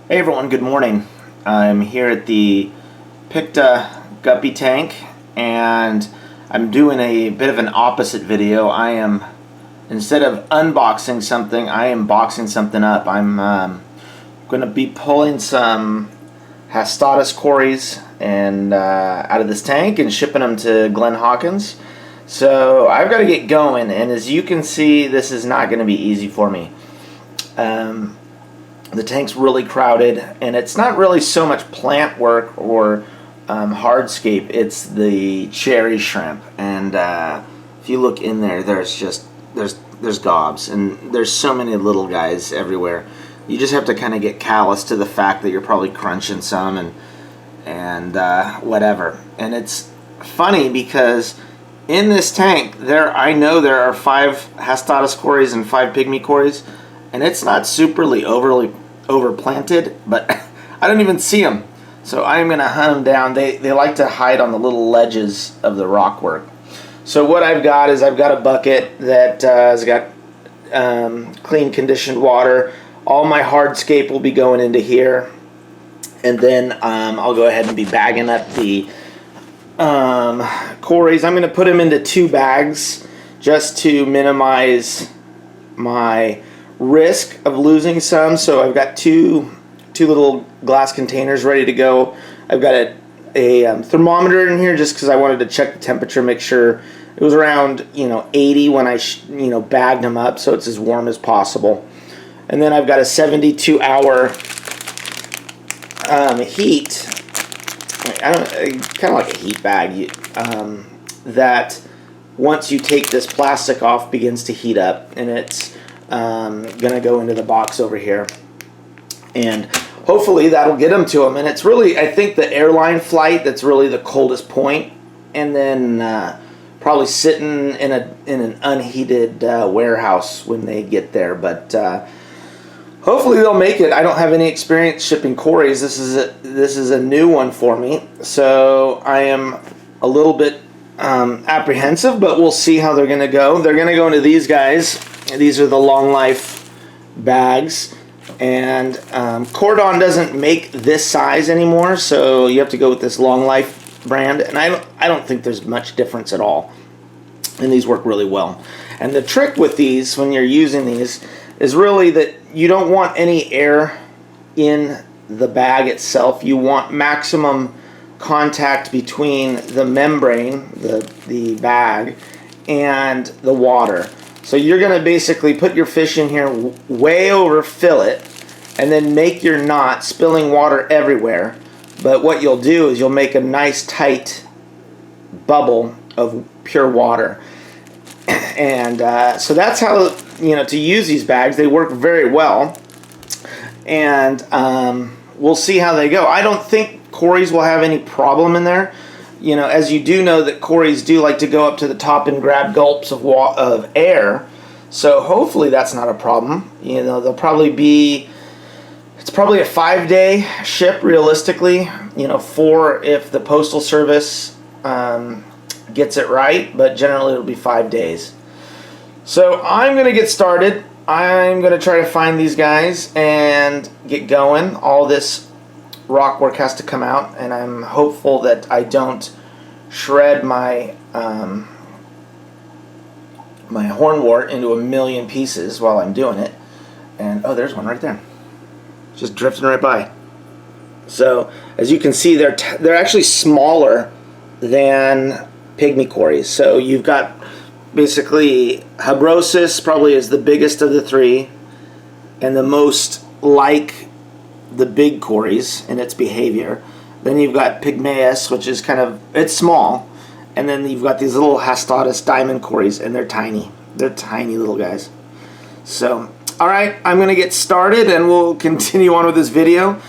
Hey everyone, good morning. I'm here at the Picta Guppy tank and I'm doing a bit of an opposite video. Instead of unboxing something, I am boxing something up. I'm going to be pulling some hastatus cories and out of this tank and shipping them to Glen Hawkins. So I've got to get going, and as you can see, this is not going to be easy for me. The tank's really crowded, and it's not really so much plant work or hardscape, it's the cherry shrimp. And if you look in there, there's gobs, and there's so many little guys everywhere. You just have to kind of get callous to the fact that you're probably crunching some and whatever. And it's funny because in this tank, I know there are 5 hastatus cories and 5 pygmy cories, and it's not superly overplanted, but I don't even see them. So I'm going to hunt them down. They like to hide on the little ledges of the rock work. So what I've got is I've got a bucket that has got clean conditioned water. All my hardscape will be going into here, and then I'll go ahead and be bagging up the cories. I'm going to put them into 2 bags just to minimize my risk of losing some. So I've got two little glass containers ready to go. I've got a thermometer in here just because I wanted to check the temperature, make sure it was around 80 when I bagged them up, so it's as warm as possible. And then I've got a 72-hour heat. Kind of like a heat bag that once you take this plastic off begins to heat up, and it's gonna go into the box over here, and hopefully that'll get them to them. And it's really, I think, the airline flight that's really the coldest point, and then probably sitting in an unheated warehouse when they get there. But hopefully they'll make it. I don't have any experience shipping cories. This is a new one for me, so I am a little bit apprehensive, but we'll see how they're gonna go. They're gonna go into these guys. These are the long life bags, and Corydoras doesn't make this size anymore, so you have to go with this long life brand, and I don't think there's much difference at all, and these work really well. And the trick with these when you're using these is really that you don't want any air in the bag itself. You want maximum contact between the membrane, the bag, and the water. So you're going to basically put your fish in here, way overfill it, and then make your knot, spilling water everywhere. But what you'll do is you'll make a nice tight bubble of pure water. And so that's how, to use these bags. They work very well. And we'll see how they go. I don't think cories will have any problem in there. As you do know that cories do like to go up to the top and grab gulps of air, so hopefully that's not a problem. They'll probably be, it's probably a 5-day ship realistically, 4 if the postal service gets it right, but generally it'll be 5 days. So I'm going to get started. I'm going to try to find these guys and get going. All this rock work has to come out, and I'm hopeful that I don't shred my my hornwort into a million pieces while I'm doing it. And oh, there's one right there, just drifting right by. So as you can see, they're actually smaller than pygmy cories. So you've got basically habrosus probably is the biggest of the 3 and the most like the big cories in its behavior. Then you've got pygmaeus, which is it's small, and then you've got these little hastatus diamond cories, and they're tiny. They're tiny little guys. So, all right, I'm going to get started, and we'll continue on with this video,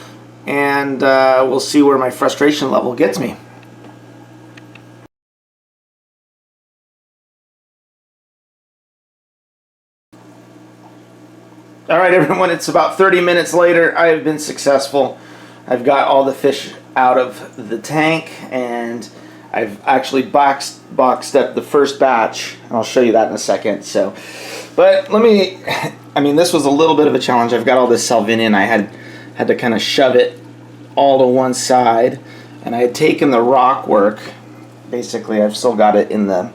and we'll see where my frustration level gets me. All right, everyone, it's about 30 minutes later. I have been successful. I've got all the fish out of the tank, and I've actually boxed up the first batch. I'll show you that in a second. But this was a little bit of a challenge. I've got all this salvinia. I had had to kind of shove it all to one side. And I had taken the rock work. Basically, I've still got it in the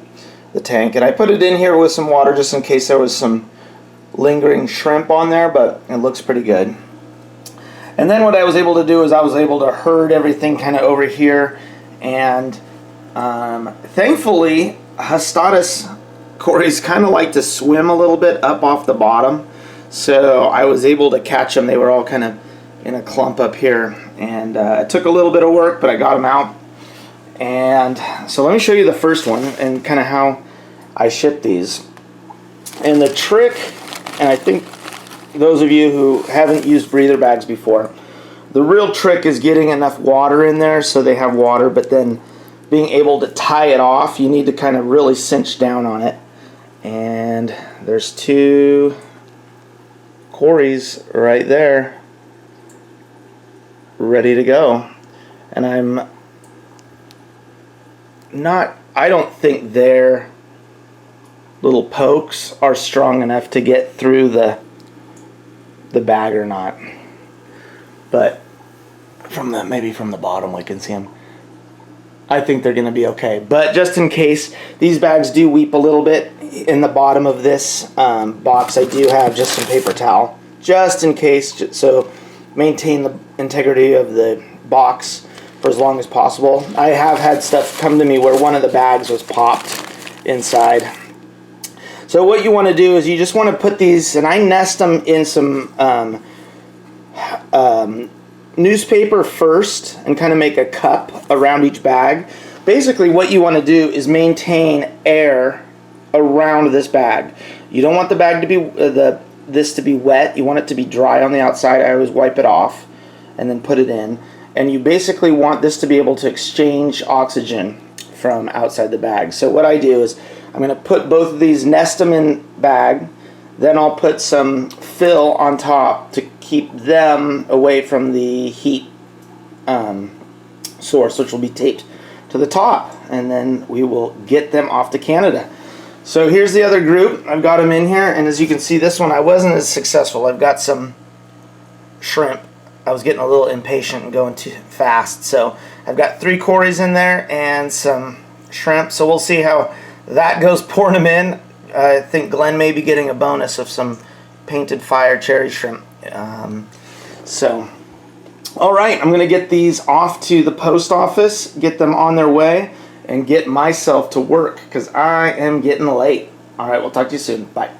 tank. And I put it in here with some water just in case there was some lingering shrimp on there, but it looks pretty good. And then what I was able to do is I was able to herd everything kind of over here. And thankfully, hastatus Corys kind of like to swim a little bit up off the bottom. So I was able to catch them. They were all kind of in a clump up here. And it took a little bit of work, but I got them out. And so let me show you the first one and kind of how I ship these. And the trick, and I think those of you who haven't used breather bags before, the real trick is getting enough water in there so they have water, but then being able to tie it off, you need to kind of really cinch down on it. And there's 2 Corys right there, ready to go. And I don't think their little pokes are strong enough to get through the bag or not. But maybe from the bottom we can see them. I think they're going to be okay. But just in case, these bags do weep a little bit. In the bottom of this box, I do have just some paper towel, just in case, so maintain the integrity of the box for as long as possible. I have had stuff come to me where one of the bags was popped inside. So what you want to do is you just want to put these, and I nest them in some newspaper first and kind of make a cup around each bag. Basically what you want to do is maintain air around this bag. You don't want the bag to be this to be wet. You want it to be dry on the outside. I always wipe it off and then put it in. And you basically want this to be able to exchange oxygen from outside the bag. So what I do is I'm going to put both of these, nest them in bag, then I'll put some fill on top to keep them away from the heat source, which will be taped to the top, and then we will get them off to Canada. So here's the other group. I've got them in here, and as you can see, this one I wasn't as successful. I've got some shrimp. I was getting a little impatient and going too fast, so I've got 3 Corys in there and some shrimp, so we'll see how that goes pouring them in. I think Glenn may be getting a bonus of some painted fire cherry shrimp. All right, I'm going to get these off to the post office, get them on their way, and get myself to work because I am getting late. All right, we'll talk to you soon. Bye.